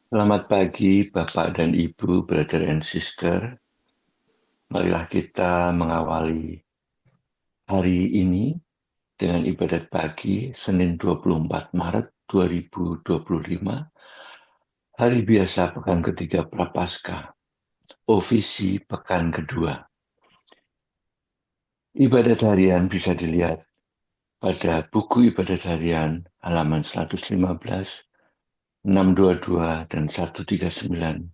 Selamat pagi Bapak dan Ibu, brother and sister. Marilah kita mengawali hari ini dengan ibadat pagi Senin 24 Maret 2025, hari biasa pekan ketiga Prapaskah, ofisi pekan kedua. Ibadat harian bisa dilihat pada buku ibadat harian halaman 115, 622, dan 139,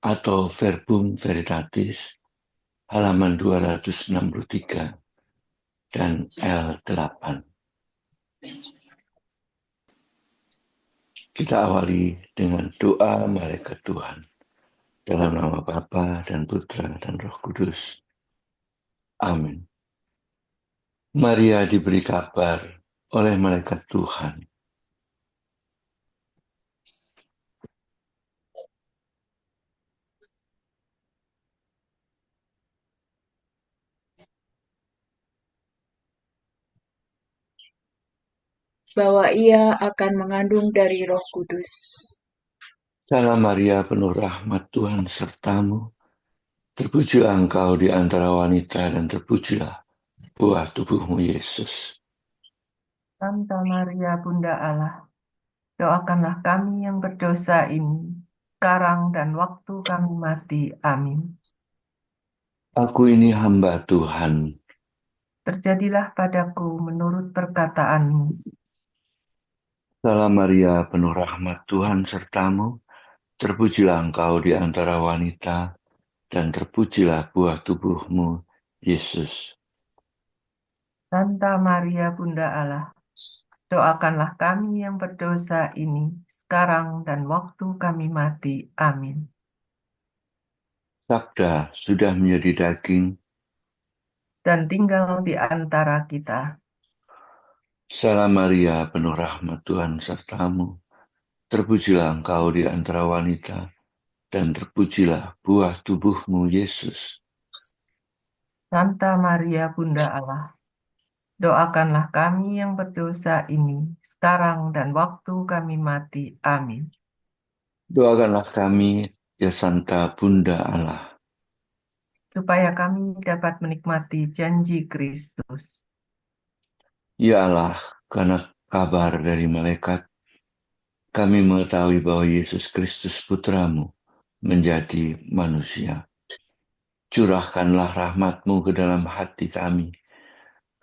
atau Verbum Veritatis halaman 263 dan L8. Kita awali dengan doa malaikat Tuhan. Dalam nama Bapa dan Putra dan Roh Kudus. Amin. Maria diberi kabar oleh malaikat Tuhan. Bahwa ia akan mengandung dari Roh Kudus. Salam Maria, penuh rahmat Tuhan sertamu. Terpujilah engkau di antara wanita dan terpujilah buah tubuhmu Yesus. Santa Maria Bunda Allah, doakanlah kami yang berdosa ini, sekarang dan waktu kami mati. Amin. Aku ini hamba Tuhan. Terjadilah padaku menurut perkataanmu. Salam Maria, penuh rahmat Tuhan sertamu. Terpujilah engkau di antara wanita, dan terpujilah buah tubuhmu, Yesus. Santa Maria Bunda Allah, doakanlah kami yang berdosa ini, sekarang dan waktu kami mati. Amin. Sabda sudah menjadi daging dan tinggal di antara kita. Salam Maria, penuh rahmat Tuhan sertamu. Terpujilah engkau di antara wanita, dan terpujilah buah tubuhmu, Yesus. Santa Maria Bunda Allah, doakanlah kami yang berdosa ini, sekarang dan waktu kami mati. Amin. Doakanlah kami, ya Santa Bunda Allah, supaya kami dapat menikmati janji Kristus. Ya Allah, karena kabar dari malaikat, kami mengetahui bahwa Yesus Kristus Putramu menjadi manusia. Curahkanlah rahmat-Mu ke dalam hati kami,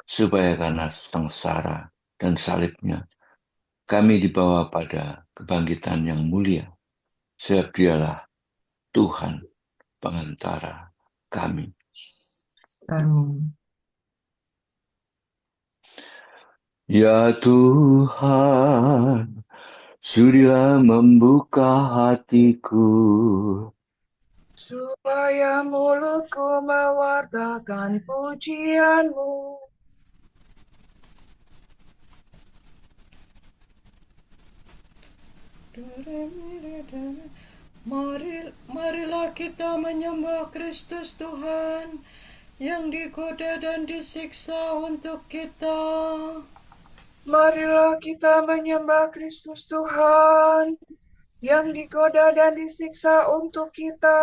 supaya karena sengsara dan salibnya, kami dibawa pada kebangkitan yang mulia, sebab Dialah Tuhan pengantara kami. Amin. Ya Tuhan, sudilah membuka hatiku, supaya mulutku mewartakan pujian-Mu. Marilah kita menyembah Kristus Tuhan yang digoda dan disiksa untuk kita. Marilah kita menyembah Kristus Tuhan yang digoda dan disiksa untuk kita.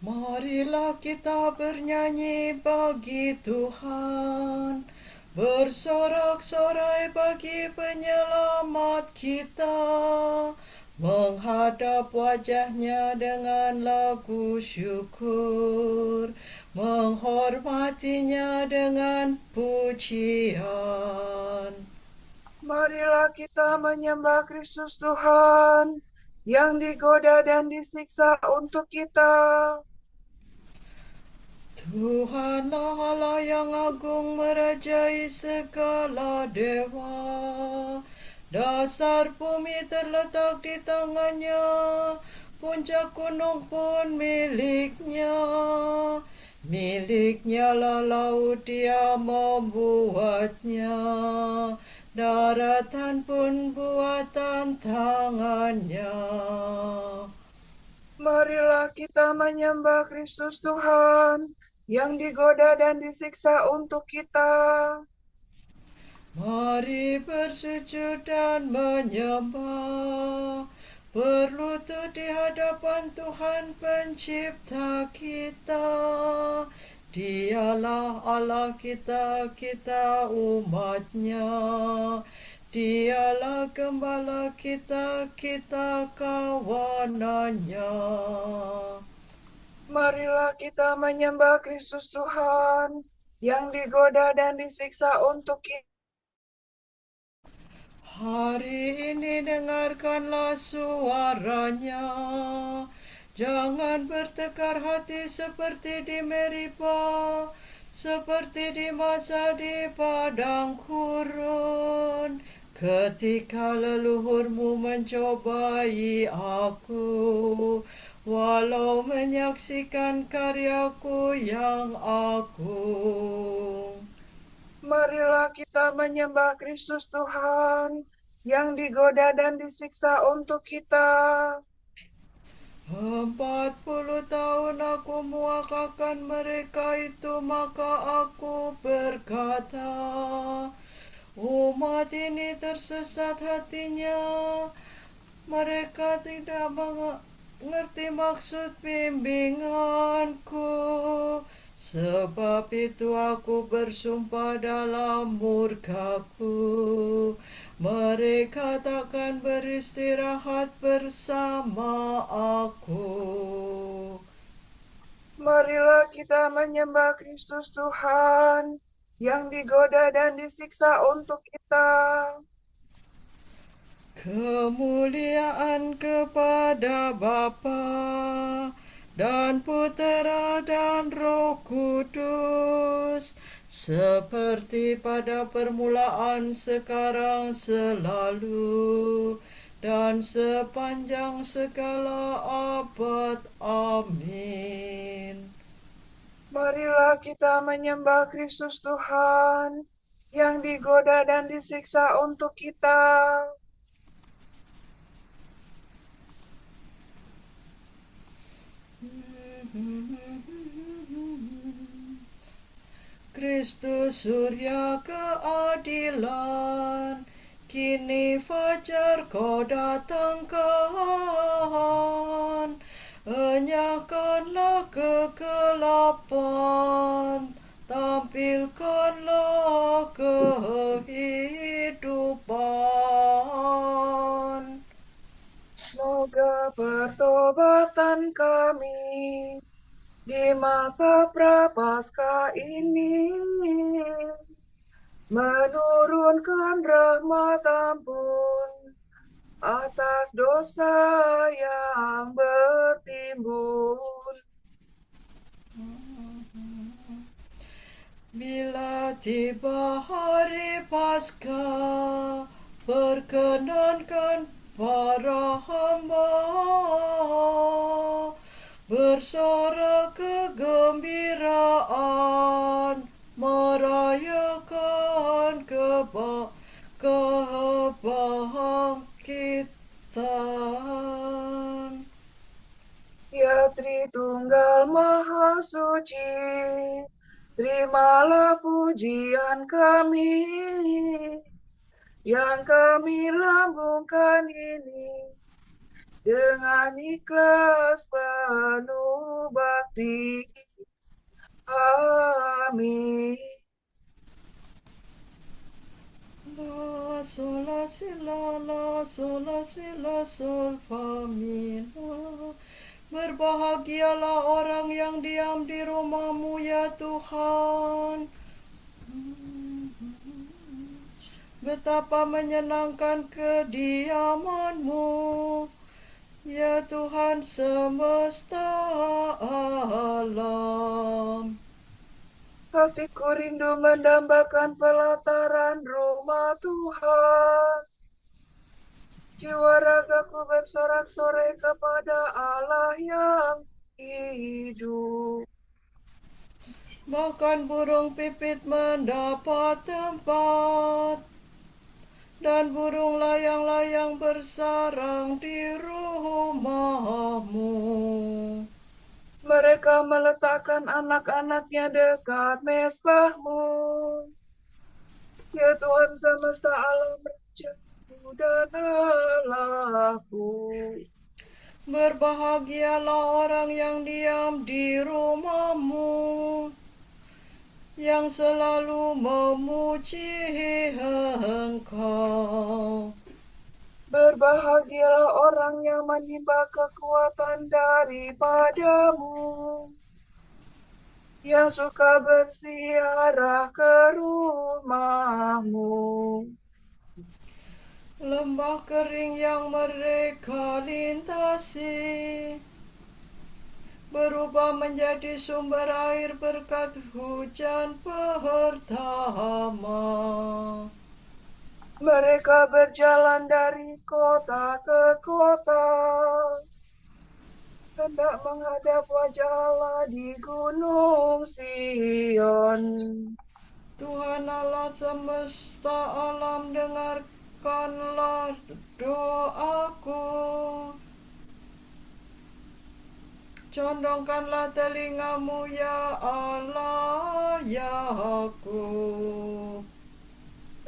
Marilah kita bernyanyi bagi Tuhan, bersorak-sorai bagi penyelamat kita, menghadap wajahnya dengan lagu syukur, menghormatinya dengan pujian. Marilah kita menyembah Kristus Tuhan yang digoda dan disiksa untuk kita. Tuhanlah Allah yang agung merajai segala dewa. Dasar bumi terletak di tangannya, puncak gunung pun miliknya. Miliknya lah laut, dia membuatnya. Daratan pun buatan tangannya. Marilah kita menyembah Kristus Tuhan yang digoda dan disiksa untuk kita. Mari bersujud dan menyembah, berlutut di hadapan Tuhan Pencipta kita. Dialah Allah kita, kita umatnya. Dialah gembala kita, kita kawanannya. Marilah kita menyembah Kristus Tuhan, yang digoda dan disiksa untuk kita. Hari ini dengarkanlah suaranya. Jangan bertekar hati seperti di Meriba, seperti di masa di padang gurun. Ketika leluhurmu mencobai aku, walau menyaksikan karyaku yang agung. Marilah kita menyembah Kristus Tuhan, yang digoda dan disiksa untuk kita. 40 tahun aku muakakan mereka itu, maka aku berkata, umat ini tersesat hatinya, mereka tidak mengerti maksud bimbinganku. Sebab itu aku bersumpah dalam murkaku, mereka takkan beristirahat bersama aku. Marilah kita menyembah Kristus Tuhan, yang digoda dan disiksa untuk kita. Kemuliaan kepada Bapa dan Putera dan Roh Kudus, seperti pada permulaan, sekarang, selalu, dan sepanjang segala abad. Amin. Marilah kita menyembah Kristus Tuhan, yang digoda dan disiksa untuk kita. Kristus surya keadilan, kini fajar kau datangkan. Enyahkanlah kegelapan, tampilkanlah kehidupan. Semoga pertobatan kami di masa prapaskah ini menurunkan rahmat ampun atas dosa yang bertimbun. Bila tiba hari Paskah, perkenankan para hamba bersorak kegembiraan, merayakan kebangkitan. Ya Tritunggal Maha Suci, terimalah pujian kami, yang kami lambungkan ini dengan ikhlas penuh bakti. Amin. La sol la si la la sol la si la sol fa mi la. Berbahagialah orang yang diam di rumah-Mu ya Tuhan. Betapa menyenangkan kediaman-Mu, ya Tuhan semesta alam. Hatiku rindu mendambakan pelataran rumah Tuhan. Jiwa ragaku bersorak-sorai kepada Allah yang hidup. Bahkan burung pipit mendapat tempat, dan burung layang-layang bersarang di rumah-Mu. Mereka meletakkan anak-anaknya dekat mezbahmu. Ya Tuhan semesta alam, Rajaku dan Allahku. Berbahagialah orang yang diam di rumahmu, yang selalu memuji Engkau. Berbahagialah orang yang menimba kekuatan daripadamu, yang suka berziarah ke rumahmu. Lembah kering yang mereka lintasi berubah menjadi sumber air berkat hujan pertama. Mereka berjalan dari kota ke kota, hendak menghadap wajah Allah di Gunung Sion. Tuhan Allah semesta alam, dengarkanlah doaku. Condongkanlah telingamu ya Allah, ya Yakub.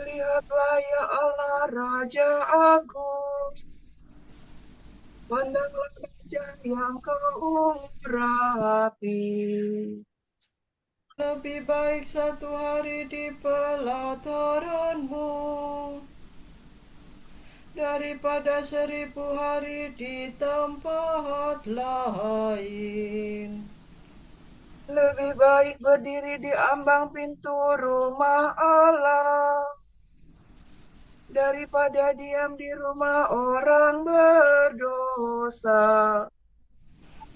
Lihatlah ya Allah, Raja Agung. Pandanglah Raja yang kau urapi. Lebih baik satu hari di pelataranmu daripada 1000 hari di tempat lain. Lebih baik berdiri di ambang pintu rumah Allah daripada diam di rumah orang berdosa.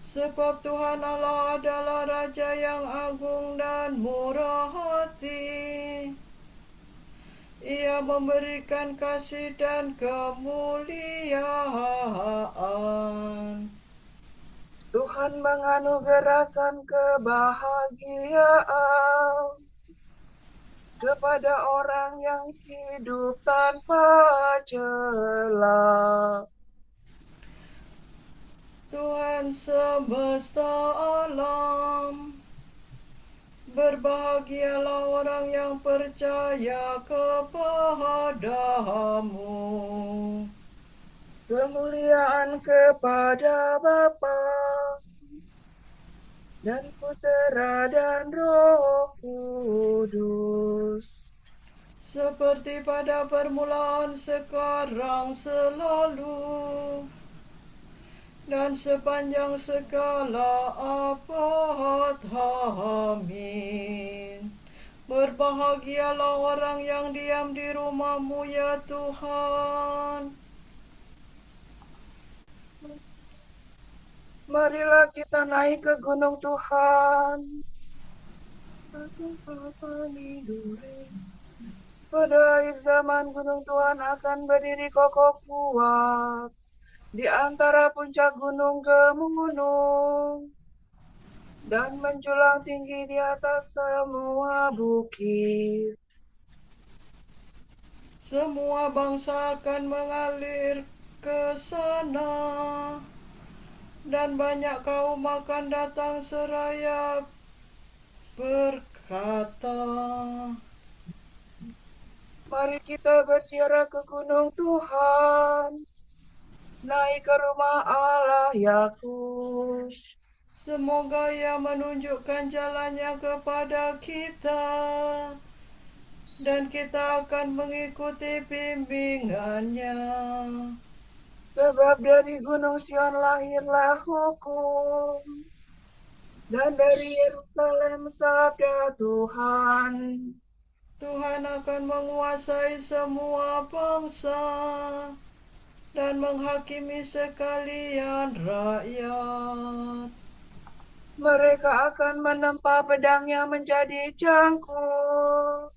Sebab Tuhan Allah adalah Raja yang agung dan murah hati. Ia memberikan kasih dan kemuliaan. Tuhan menganugerahkan kebahagiaan kepada orang yang hidup tanpa celah. Tuhan semesta alam, berbahagialah orang yang percaya kepadamu. Kemuliaan kepada Bapa dan Putera dan Roh Kudus, Seperti pada permulaan, sekarang, selalu, dan sepanjang segala abad. Amin. Berbahagialah orang yang diam di rumahmu ya Tuhan. marilah kita naik ke gunung Tuhan. Pada akhir zaman gunung Tuhan akan berdiri kokoh kuat di antara puncak gunung-gunung dan menjulang tinggi di atas semua bukit. Semua bangsa akan mengalir ke sana, dan banyak kaum akan datang seraya berkata, Mari kita berziarah ke gunung Tuhan, naik ke rumah Allah Yakub. semoga Ia menunjukkan jalannya kepada kita, dan kita akan mengikuti bimbingannya. Sebab dari gunung Sion lahirlah hukum, dan dari Yerusalem sabda Tuhan. Tuhan akan menguasai semua bangsa dan menghakimi sekalian rakyat. Mereka akan menempa pedangnya menjadi cangkul,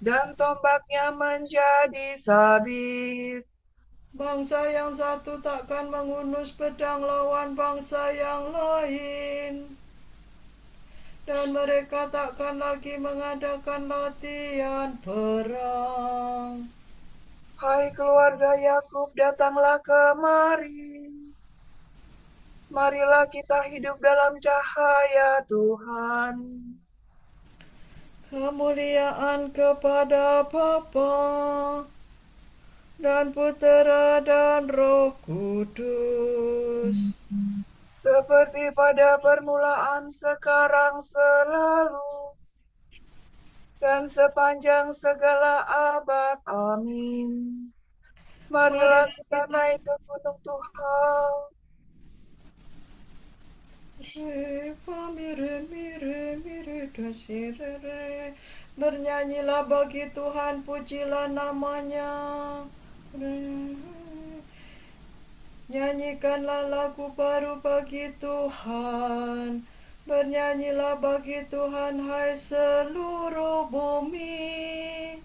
dan tombaknya menjadi sabit. Bangsa yang satu takkan menghunus pedang lawan bangsa yang lain, dan mereka takkan lagi mengadakan latihan perang. Hai keluarga Yakub, datanglah kemari. Marilah kita hidup dalam cahaya Tuhan. Kemuliaan kepada Bapa dan Putera dan Roh Kudus. Seperti pada permulaan, sekarang, selalu, dan sepanjang segala abad. Amin. Marilah kita naik ke gunung Tuhan. Bernyanyilah bagi Tuhan, pujilah namanya. Nyanyikanlah lagu baru bagi Tuhan. Bernyanyilah bagi Tuhan, hai seluruh bumi.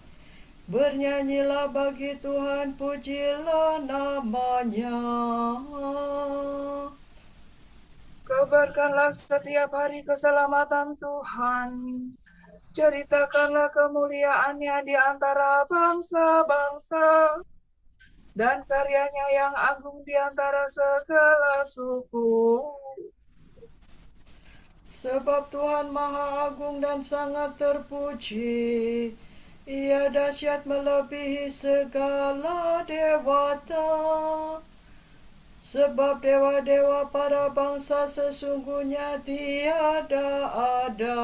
Bernyanyilah bagi Tuhan, pujilah namanya. Kabarkanlah setiap hari keselamatan Tuhan. Ceritakanlah kemuliaannya di antara bangsa-bangsa, dan karyanya yang agung di antara segala suku. Sebab Tuhan Maha Agung dan sangat terpuji. Ia dahsyat melebihi segala dewata. Sebab dewa-dewa para bangsa sesungguhnya tiada ada.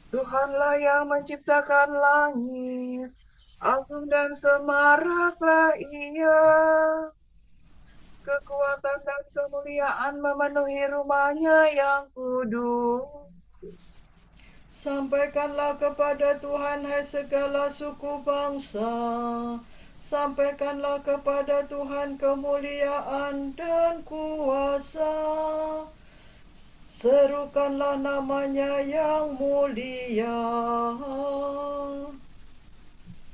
Tuhanlah yang menciptakan langit, agung dan semaraklah Ia. Kekuatan dan kemuliaan memenuhi rumahnya yang kudus. Sampaikanlah kepada Tuhan, hai segala suku bangsa. Sampaikanlah kepada Tuhan kemuliaan dan kuasa. Serukanlah namanya yang mulia.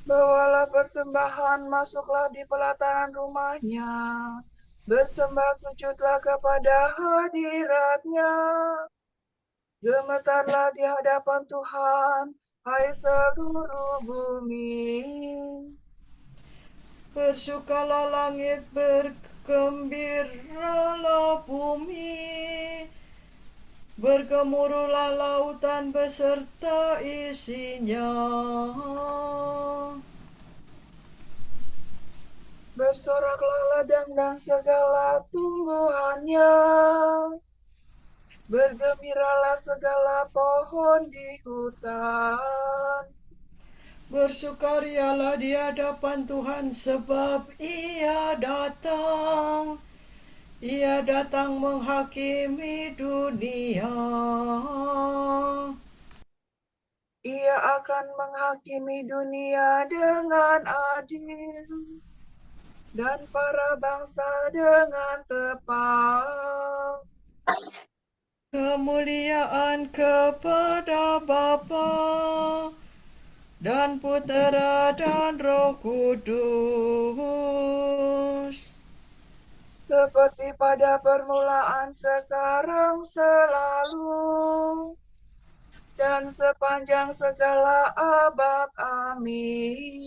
Bawalah persembahan, masuklah di pelataran rumahnya. Bersembah sujudlah kepada hadiratnya. Gemetarlah di hadapan Tuhan, hai seluruh bumi. Bersukalah langit, bergembiralah bumi. Bergemuruhlah lautan beserta isinya. Bersoraklah ladang dan segala tumbuhannya. Bergembiralah segala pohon di hutan. Bersukarialah di hadapan Tuhan, sebab Ia datang. Ia datang menghakimi dunia. Ia akan menghakimi dunia dengan adil, dan para bangsa dengan tepat. Kemuliaan kepada Bapa dan Putera dan Roh Kudus. Seperti pada permulaan, sekarang, selalu, dan sepanjang segala abad. Amin.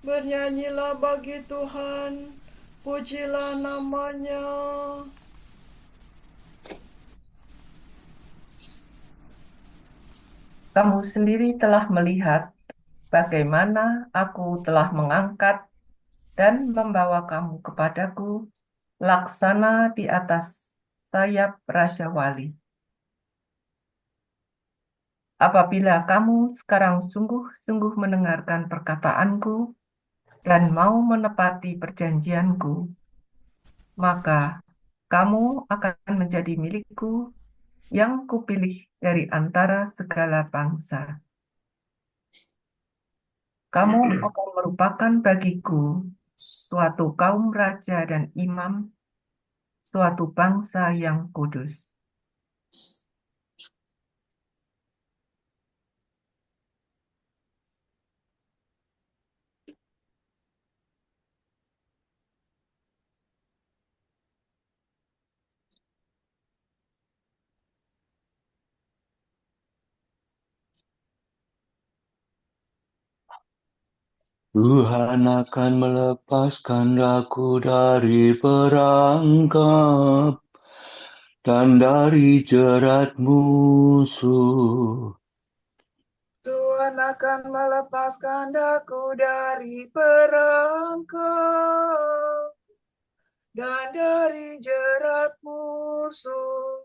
Bernyanyilah bagi Tuhan, pujilah namanya. Kamu sendiri telah melihat bagaimana aku telah mengangkat dan membawa kamu kepadaku, laksana di atas sayap Raja Wali. Apabila kamu sekarang sungguh-sungguh mendengarkan perkataanku dan mau menepati perjanjianku, maka kamu akan menjadi milikku yang kupilih dari antara segala bangsa. Kamu akan merupakan bagiku suatu kaum raja dan imam, suatu bangsa yang kudus. Tuhan akan melepaskan aku dari perangkap dan dari jerat musuh. Tuhan akan melepaskan aku dari perangkap dan dari jerat musuh.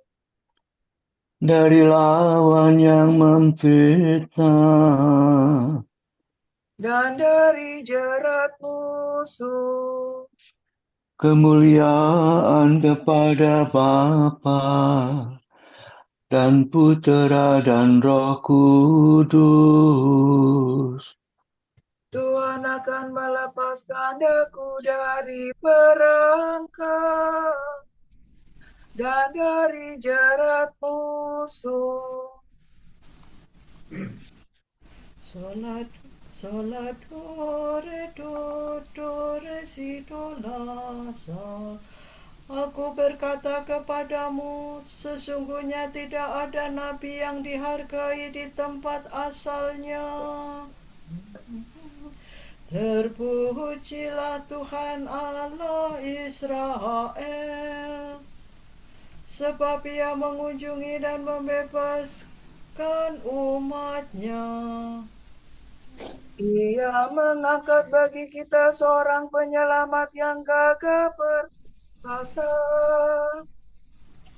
Dari lawan yang memfitnah. Dan dari jerat musuh. Kemuliaan kepada Bapa dan Putera dan Roh Kudus. Tuhan akan melepaskan aku dari perangkap dan dari jerat musuh. Sola do re si do la sol. Aku berkata kepadamu, sesungguhnya tidak ada nabi yang dihargai di tempat asalnya. Terpujilah Tuhan Allah Israel, sebab Ia mengunjungi dan membebaskan umat-Nya. Ia mengangkat bagi kita seorang penyelamat yang gagah perkasa,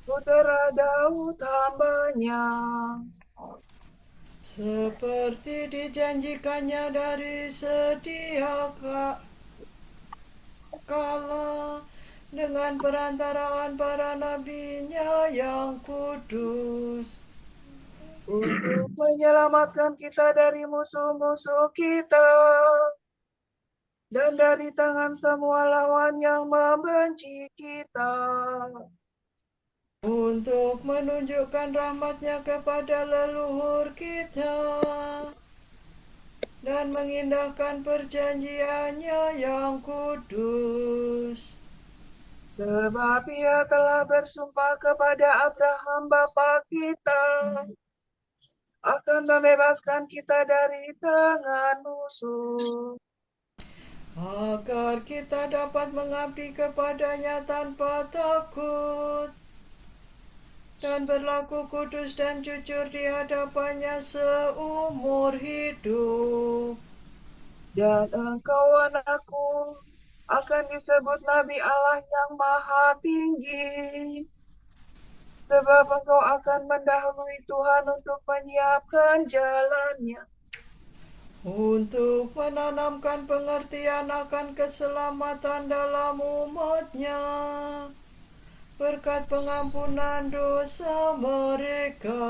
Putera Daud hamba-Nya. Seperti dijanjikannya dari sedia kala dengan perantaraan para nabi-Nya yang kudus, Untuk menyelamatkan kita dari musuh-musuh kita dan dari tangan semua lawan yang membenci kita, untuk menunjukkan rahmat-Nya kepada leluhur kita dan mengindahkan perjanjian-Nya yang kudus. sebab Ia telah bersumpah kepada Abraham bapa kita akan membebaskan kita dari tangan musuh, Agar kita dapat mengabdi kepada-Nya tanpa takut dan berlaku kudus dan jujur di hadapan-Nya seumur hidup. dan engkau anakku akan disebut Nabi Allah yang Maha Tinggi, sebab engkau akan mendahului Tuhan untuk menyiapkan jalannya, Untuk menanamkan pengertian akan keselamatan dalam umat-Nya, berkat pengampunan dosa mereka.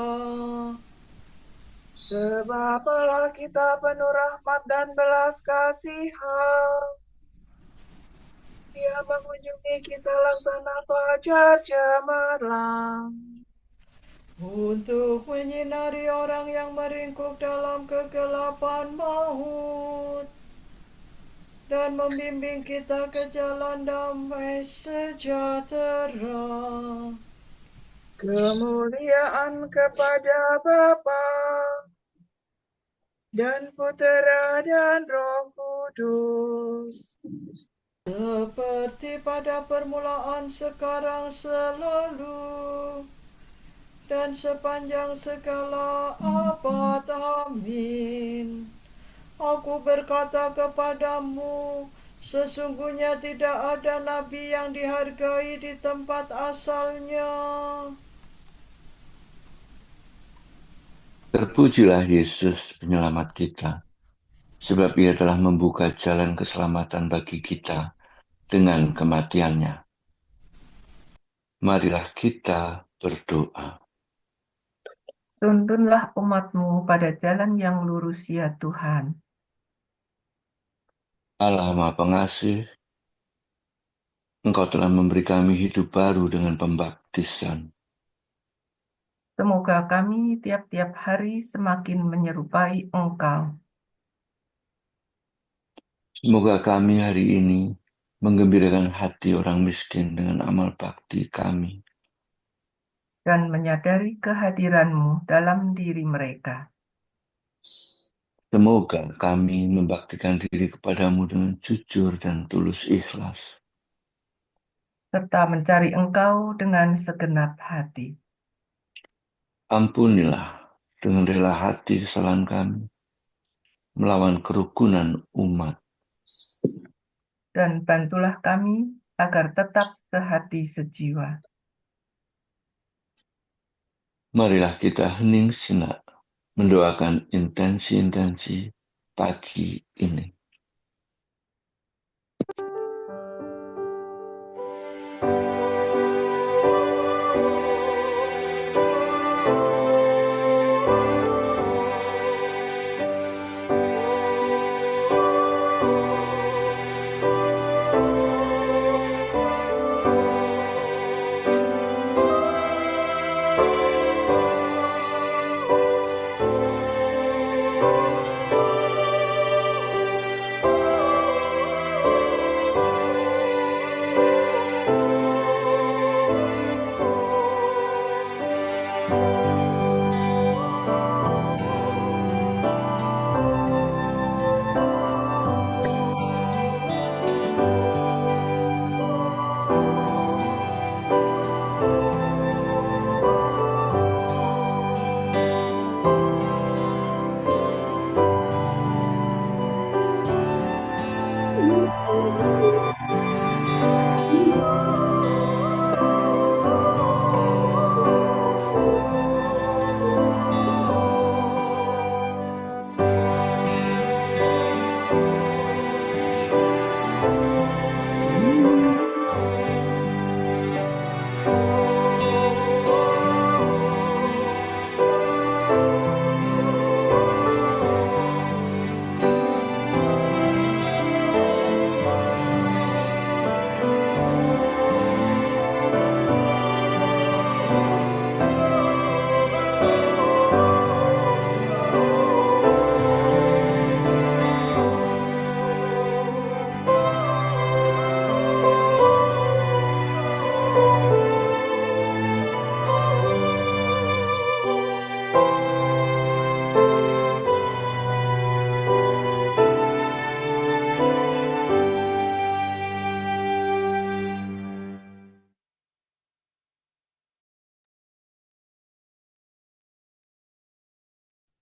sebab Allah kita penuh rahmat dan belas kasihan. Ia mengunjungi kita laksana fajar cemerlang, Untuk menyinari orang yang meringkuk dalam kegelapan maut, dan membimbing kita ke jalan damai sejahtera. kemuliaan kepada Bapa dan Putera dan Roh Kudus, Seperti pada permulaan, sekarang, selalu, dan sepanjang segala abad. Amin. Aku berkata kepadamu, sesungguhnya tidak ada nabi yang dihargai di tempat asalnya. Terpujilah Yesus penyelamat kita, sebab Ia telah membuka jalan keselamatan bagi kita dengan kematian-Nya. Marilah kita berdoa. Tuntunlah umat-Mu pada jalan yang lurus ya Tuhan. Allah Maha Pengasih, Engkau telah memberi kami hidup baru dengan pembaptisan. Semoga kami tiap-tiap hari semakin menyerupai Engkau. Semoga kami hari ini menggembirakan hati orang miskin dengan amal bakti kami. Dan menyadari kehadiran-Mu dalam diri mereka. Semoga kami membaktikan diri kepadamu dengan jujur dan tulus ikhlas. serta mencari Engkau dengan segenap hati. Ampunilah dengan rela hati kesalahan kami, melawan kerukunan umat. Dan bantulah kami agar tetap sehati sejiwa. Marilah kita hening sejenak mendoakan intensi-intensi pagi ini.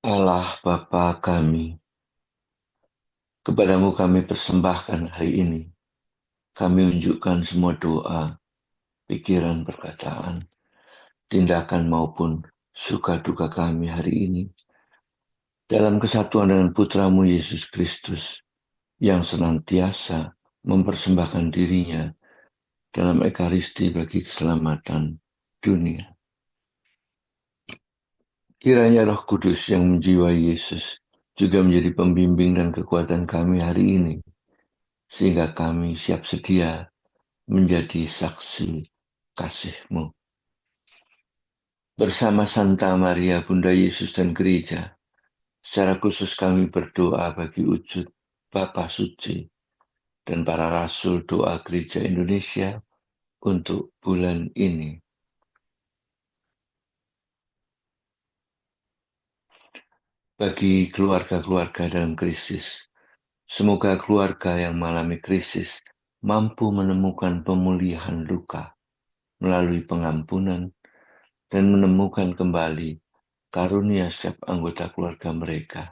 Allah Bapa kami, kepadamu kami persembahkan hari ini. Kami unjukkan semua doa, pikiran, perkataan, tindakan maupun suka duka kami hari ini dalam kesatuan dengan Putramu Yesus Kristus yang senantiasa mempersembahkan dirinya dalam Ekaristi bagi keselamatan dunia. Kiranya Roh Kudus yang menjiwai Yesus juga menjadi pembimbing dan kekuatan kami hari ini, sehingga kami siap sedia menjadi saksi kasih-Mu. Bersama Santa Maria, Bunda Yesus dan Gereja, secara khusus kami berdoa bagi wujud Bapa Suci dan para Rasul Doa Gereja Indonesia untuk bulan ini. Bagi keluarga-keluarga dalam krisis, semoga keluarga yang mengalami krisis mampu menemukan pemulihan luka melalui pengampunan dan menemukan kembali karunia setiap anggota keluarga mereka.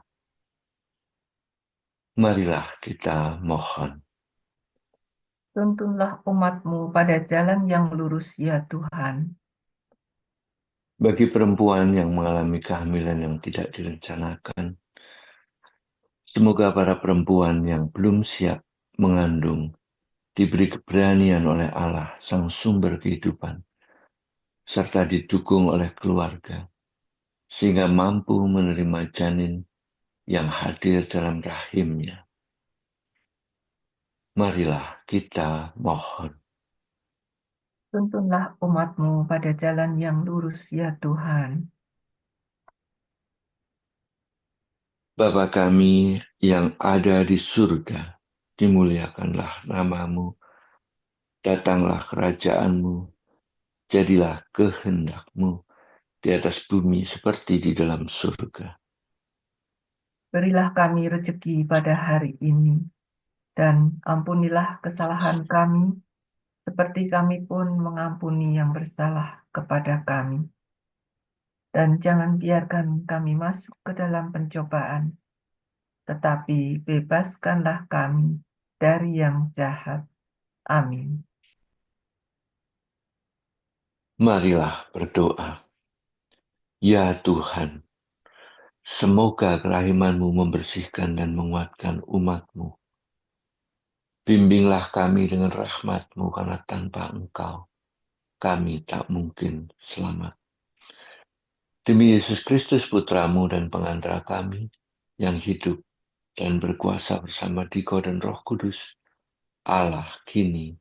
Marilah kita mohon. Tuntunlah umat-Mu pada jalan yang lurus, ya Tuhan. Bagi perempuan yang mengalami kehamilan yang tidak direncanakan, semoga para perempuan yang belum siap mengandung diberi keberanian oleh Allah, Sang Sumber Kehidupan, serta didukung oleh keluarga, sehingga mampu menerima janin yang hadir dalam rahimnya. Marilah kita mohon. Tuntunlah umat-Mu pada jalan yang lurus, ya Tuhan. Bapa kami yang ada di surga, dimuliakanlah nama-Mu, datanglah kerajaan-Mu, jadilah kehendak-Mu di atas bumi seperti di dalam surga. Berilah kami rezeki pada hari ini, dan ampunilah kesalahan kami, seperti kami pun mengampuni yang bersalah kepada kami. Dan jangan biarkan kami masuk ke dalam pencobaan, tetapi bebaskanlah kami dari yang jahat. Amin. Marilah berdoa. Ya Tuhan, semoga kerahiman-Mu membersihkan dan menguatkan umat-Mu. Bimbinglah kami dengan rahmat-Mu, karena tanpa Engkau kami tak mungkin selamat. Demi Yesus Kristus Putra-Mu dan pengantara kami, yang hidup dan berkuasa bersama Dikau dan Roh Kudus, Allah kini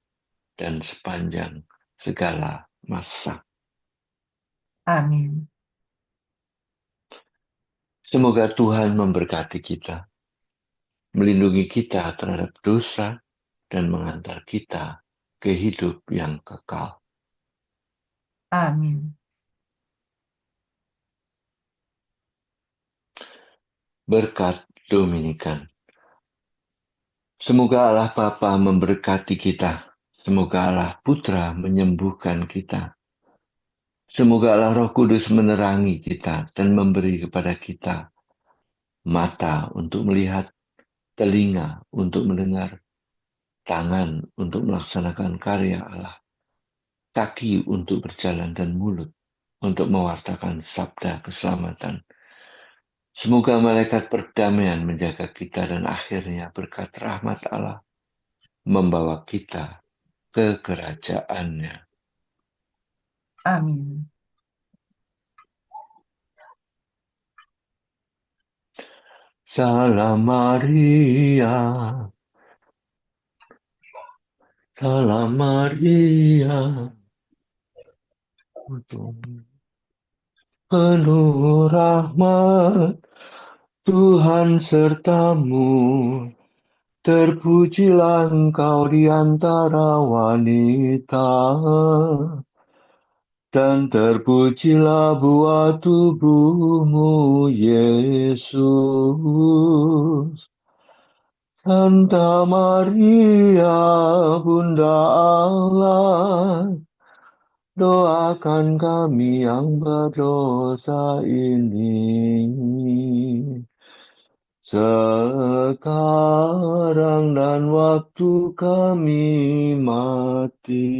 dan sepanjang segala masa. Amin. Semoga Tuhan memberkati kita, melindungi kita terhadap dosa, dan mengantar kita ke hidup yang kekal. Amin. Berkat Dominikan. Semoga Allah Bapa memberkati kita. Semoga Allah Putra menyembuhkan kita. Semoga Allah Roh Kudus menerangi kita dan memberi kepada kita mata untuk melihat, telinga untuk mendengar, tangan untuk melaksanakan karya Allah, kaki untuk berjalan, dan mulut untuk mewartakan sabda keselamatan. Semoga malaikat perdamaian menjaga kita dan akhirnya berkat rahmat Allah membawa kita ke kerajaan-Nya. Amin. Salam Maria, Salam Maria, penuh rahmat, Tuhan sertamu. Terpujilah engkau di antara wanita, dan terpujilah buah tubuhmu, Yesus. Santa Maria, Bunda Allah, doakan kami yang berdosa ini, sekarang dan waktu kami mati.